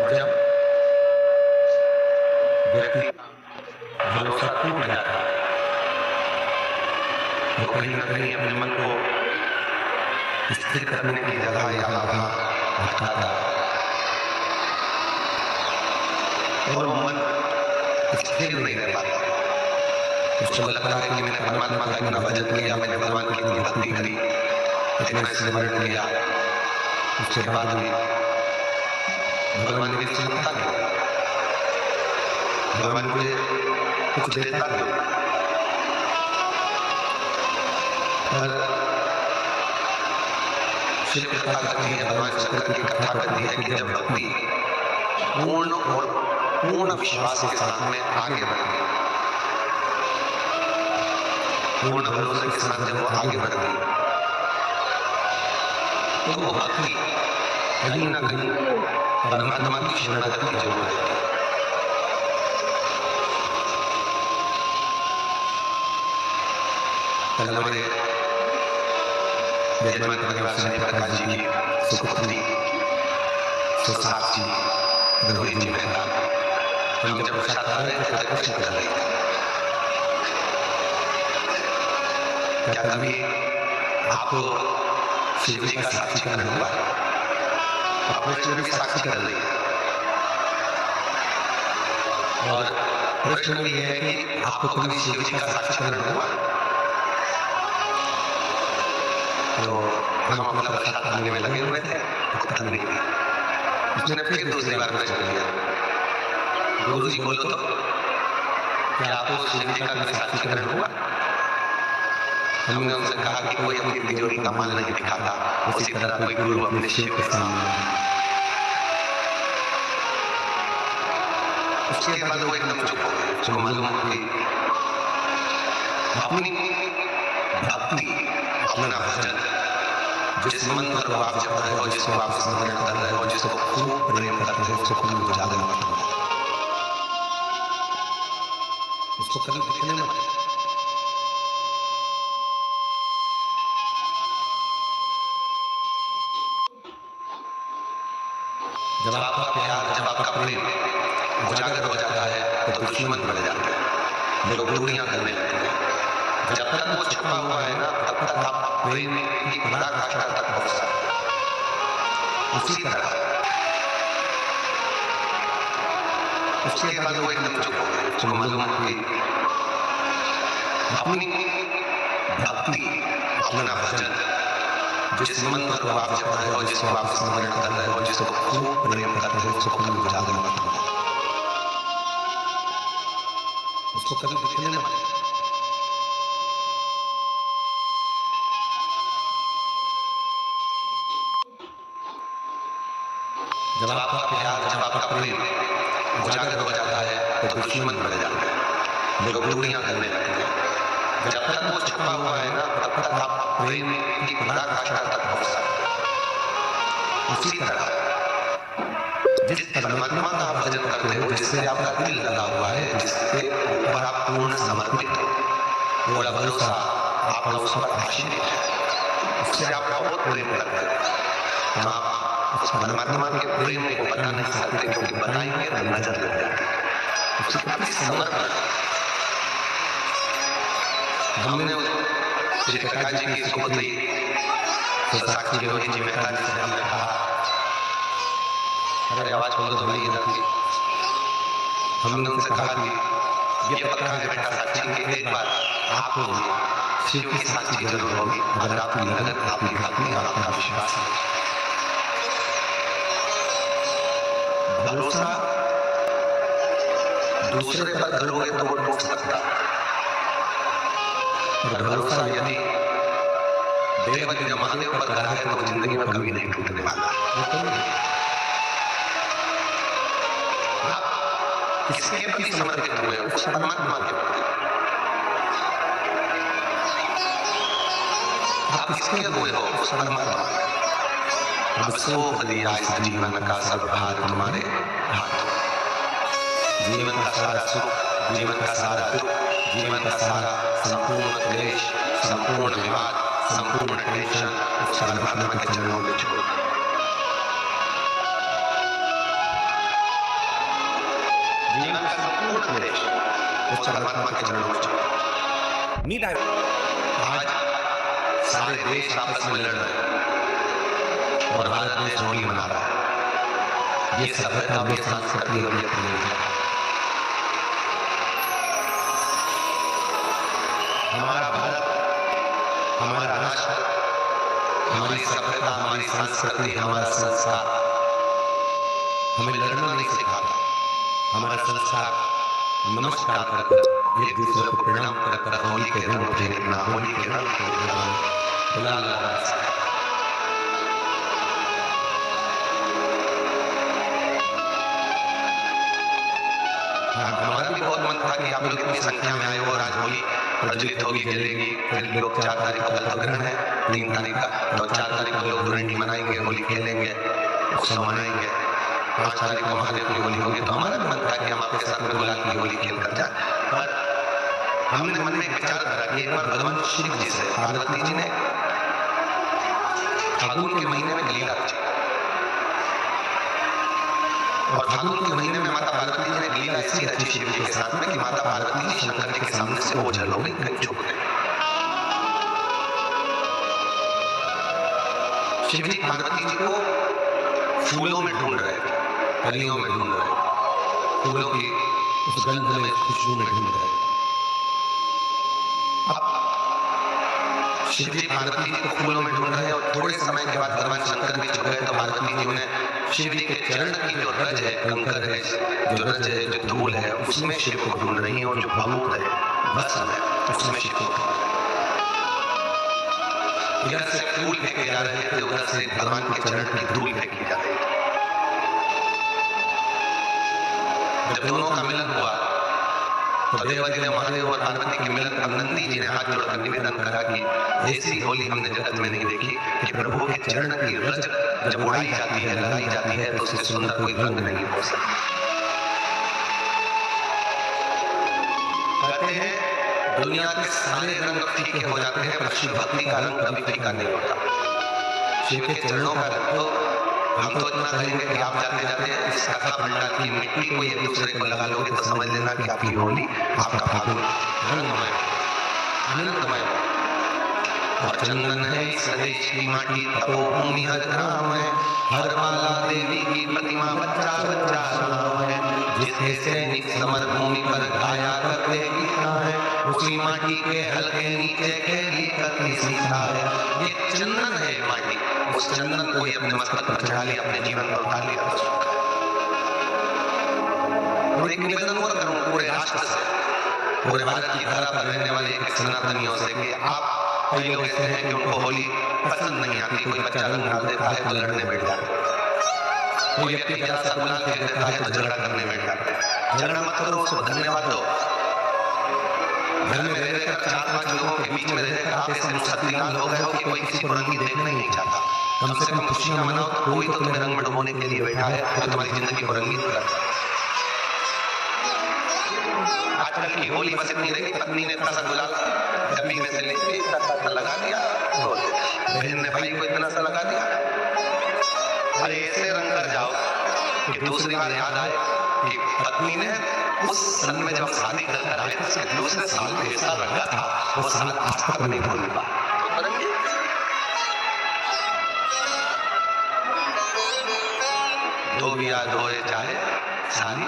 जब व्यक्ति भरोसा टूट जाता है तो कहीं ना कहीं अपने मन को स्थिर करने की जगह यहाँ वहाँ भटकाता है और वो मन स्थिर नहीं रह पाता। उसको लगता है कि मैंने परमात्मा का इतना भजन किया, मैंने भगवान की इतनी भक्ति करी, इतना स्मरण किया, उसके बाद भी भगवान मेरी सुनता क्यों, भगवान मुझे कुछ देता क्यों। पर शिव कथा करती है, भगवान शंकर की कथा करती है कि जब भक्ति पूर्ण और पूर्ण विश्वास के साथ में आगे बढ़ती, पूर्ण भरोसे के साथ जब वो आगे बढ़ती तो वो भक्ति कहीं ना कहीं परमात्मा की शरणागति की जरूरत है। कल हमारे विद्वान कविराज प्रकाश जी की सुपुत्री सुसाक्षी रोहित जी मेहता हम जब प्रसाद खा रहे थे तो प्रश्न कर रहे थे, क्या कभी आपको शिव जी का साक्षीकरण हुआ? अपने शिव भी साक्षी कर रही है और प्रश्न ये है कि आपको कभी शिव जी का साक्षीकरण हुआ? तो हम अपना प्रसाद खाने में लगे हुए थे, पता नहीं थी। उसने फिर दूसरी बार प्रश्न किया, गुरु जी बोलो तो क्या आपको शिव जी का कभी साक्षीकरण हुआ? हमने उनसे कहा कि कोई अपनी तिजोरी का माल नहीं दिखाता, उसी तरह कोई गुरु अपने शिव के सामने। उसके बाद वो एकदम चुप हो गए। उसको मालूम हुई अपनी भक्ति, अपना भजन, जिस मंत्र को आप जप रहे हो, जिसको आप स्मरण कर रहे हो, जिसको खूब प्रेम करते हो, उसको कभी उजागर मत करो, उसको कभी दिखने मत दो। जब आपका प्यार, जब आपका प्रेम उजागर हो जाता है तो दुश्मन बढ़ जाते हैं, लोग दूरियां करने लगते हैं। जब तक वो छुपा हुआ है ना, तब तक आप प्रेम की पराकाष्ठा तक पहुंच सकते हैं। उसी तरह उसके बाद वो एकदम चुप हो गए। उसको मालूम हुई अपनी भक्ति, अपना भजन, जिस मंत्र को आप जप रहे हो, जिसको आप स्मरण कर रहे हो, जिसको खूब प्रेम करते हो, उसको कभी उजागर मत करो, उसको कभी दिखने मत दो। जब आपका प्यार, जब आपका प्रेम उजागर हो जाता है तो दुश्मन बढ़ जाते हैं, लोग दूरियां करने लगते हैं। जब तक वो छुपा हुआ है ना, तब तक आप प्रेम की पराकाष्ठा तक पहुंच सकते हैं। उसी तरह जिस परमात्मा का आप भजन करते हो, जिससे आपका दिल लगा हुआ है, जिसके ऊपर आप पूर्ण समर्पित हो, पूरा भरोसा आपका उस पर आश्रित है, उससे आप बहुत प्रेम करते हो, आप उस परमात्मा के प्रेम को बता नहीं सकते, क्योंकि बताएंगे तो नजर लग जाती है। उसके प्रति समर्पण हमने श्री प्रकाश जी की सुपुत्री सुसाक्षी रोहित जी मेहता जी से हमने कहा, अरे आवाज खोल दो थोड़ी इधर की। हमने उनसे कहा कि ये पक्का है बेटा साक्षी कि एक बार आपको भी शिव की साक्षी जरूर होगी, अगर आपकी लगन, आपकी भक्ति, आपका विश्वास है। भरोसा दूसरे पर करोगे तो वो टूट सकता है, और भरोसा यदि देव महादेव पर करा है तो जिंदगी में कभी नहीं टूटने वाला। आप किसके प्रति समर्पित हुए हो? उस परमात्मा के प्रति। आप किसके हुए हो? उस परमात्मा। अब सौंप दिया इस जीवन का सब भार तुम्हारे हाथ। जीवन का सारा सुख, जीवन का सारा दुख, जीवन का सारा संपूर्ण क्लेश, संपूर्ण विवाद, संपूर्ण टेंशन उस परमात्मा के चरणों में छोड़। संपूर्ण क्लेश उस परमात्मा के चरणों में चढ़ा। Need I? आज सारे देश आपस में लड़ रहे हैं और भारत देश होली मना रहा है। ये सभ्यता और ये संस्कृति और ये प्रेम है। हमारा भारत, हमारा राष्ट्र, हमारी सभ्यता, हमारी संस्कृति, हमारा संस्कार हमें लड़ना नहीं सिखाता। हमारा संस्कार नमस्कार कर एक दूसरे को प्रणाम कर होली के रंग खेलना, होली के रंग को गुलाल लगाना। हमारा भी बहुत मन था कि आप लोग इतनी संख्या में आए हो और आज होली प्रज्वलित होगी, जलेगी। फिर लोग 4 तारीख को कल ग्रहण है, 3 तारीख का, और 4 तारीख को लोग धुरंडी मनाएंगे, होली खेलेंगे, उत्सव मनाएंगे। 5 तारीख को महादेव की होली होगी। तो हमारा भी मन था कि हम आपके साथ में गुलाल की होली खेल कर जाए। पर हमने मन में एक विचार करा कि एक बार भगवान शिव जी से पार्वती जी ने फागुन के महीने में लीला की, और फागुन के महीने में माता पार्वती जी ने लीला ऐसी रची शिव जी के साथ में कि माता पार्वती जी शंकर जी के सामने से ओझल हो गई, कहीं झुक गए। शिव जी पार्वती जी को फूलों में ढूंढ रहे थे, कलियों में ढूंढ रहे थे, फूलों की उस गंध में, खुशबू में ढूंढ रहे थे। अब शिव जी पार्वती जी को फूलों में ढूंढ रहे हैं और थोड़े समय के बाद भगवान शंकर भी छुप गए। तो पार्वती जी ने शिव जी के चरण की जो रज है, कंकर है, जो रज है, जो धूल है, उसमें शिव को ढूंढ रही है, और जो भभूत है, भस्म है, उसमें शिव को ढूंढ रही है। इधर से फूल फेंके जा रहे थे, उधर से भगवान के चरण की धूल फेंकी जा रही थी। जब दोनों का मिलन हुआ तो देवाधिदेव महादेव और पार्वती के मिलन पर नंदी जी ने हाथ जोड़कर निवेदन करा कि ऐसी होली हमने जगत में नहीं देखी कि प्रभु के चरण की रज जब उड़ाई जाती है, लगाई जाती है, तो उससे सुंदर कोई रंग नहीं हो सकता। कहते हैं दुनिया के सारे रंग फीके हो जाते हैं, पर शिव भक्ति का रंग कभी फीका नहीं होता। शिव के चरणों का रंग तो हम तो इतना कहेंगे कि आप जाते जाते इस कथा पंडाल की मिट्टी को एक दूसरे को लगा लोगे तो समझ लेना कि आपकी होली, आपका फागुन रंगमय, आनंदमय। और चंदन है इस देश की माटी, तपोभूमि हर नाम है, हर माला देवी की प्रतिमा बच्चा बच्चा नाम है। जिसके सैनिक समर भूमि पर गाया करते गीता है, उसी माटी के हल्के नीचे खेली करती सीता है। ये चंदन है माटी, उस चंदन को अपने मस्तक पर चढ़ा लिया, अपने जीवन पर उतार लिया। और एक निवेदन और करूं पूरे राष्ट्र से, पूरे भारत की धरा पर रहने वाले एक सनातनियों से कि आप कई लोग ऐसे हैं कि उनको होली पसंद नहीं आती। कोई बच्चा रंग डाल देता है तो लड़ने बैठ जाते हैं, कोई व्यक्ति जरा सा गुलाल फेंक देता है तो झगड़ा करने बैठ जाते हैं। झगड़ा मत करो, उसको धन्यवाद दो। घर में रह रहकर 4-5 लोगों के बीच में रहकर आप ऐसे मुस्तकिल हो गए हो कि कोई किसी को रंगी देखना ही नहीं चाहता। कम से कम खुशियां मनाओ, तो कोई तो तुम्हें रंग में डुबोने के लिए बैठा है, तो तुम्हारी जिंदगी को रंगीन कर। आजकल की होली बस इतनी रही, पत्नी ने इतना सा गुलाल डब्बी में से लेके इतना लगा दिया, बहन ने भाई को इतना सा लगा दिया। अरे ऐसे रंग कर जाओ कि दूसरी बार याद आए कि पत्नी ने उस सन में जब शादी कर आए थे, उसके दूसरे साल में ऐसा रंगा था, वो साल आज तक नहीं भूल पाया। तो भी याद हो चाहे सारी